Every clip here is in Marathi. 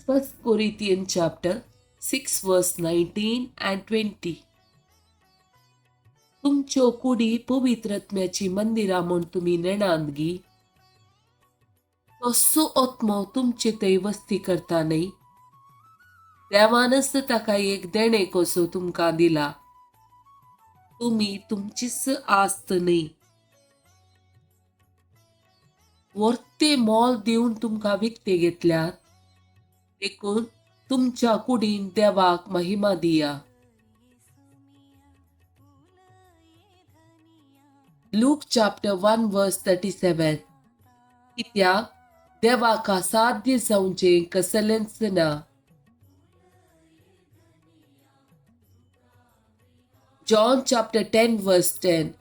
1 Corinthians chapter 6 verse 19 and 20. तुमच्यो कुडी पवित्रत्म्याची मंदिरा म्हूण तुमी नेणात गी. तसो आत्मो तुमचे थंय वस्ती करता न्ही. देवानच ताका एक देणे कसो तुमकां दिला. तुमी तुमचीच आस्त न्ही. वर्ते मोल दिवन तुमकां विकते घेतल्यात. देखून तुमच्या कुडीन देवाक महिमा दिया. Luke chapter 1 verse 37. कित्याक देवाका साध्य जावचें कसलेंच ना. John chapter 10 verse 10.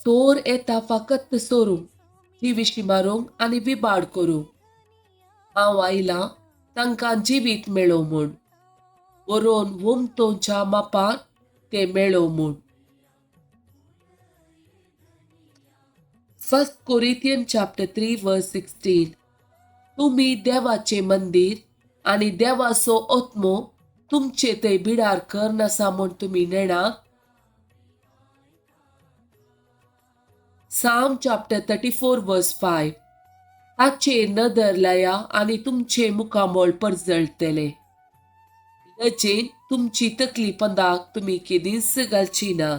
चोर येता फकत चोरूंक, जिविशी मारूंक आनी विबाड करूंक. हांव आयलां तांकां जिवीत मेळो म्हूण. बरोवन वोमतोच्या मापान ते मेळो म्हूण. 1 Corinthians chapter 3 verse 16. तुमी देवाचे मंदिर आनी देवाचो आत्मो तुमचे थंय बिडार करनासा म्हूण तुमी नेणा. Psalm chapter 34 verse 5. ताचेर नदर लाया आनी तुमचे मुखामोळ परजळटले. लजेन तुमची तकली पंदाक तुमी केदींच घालची ना.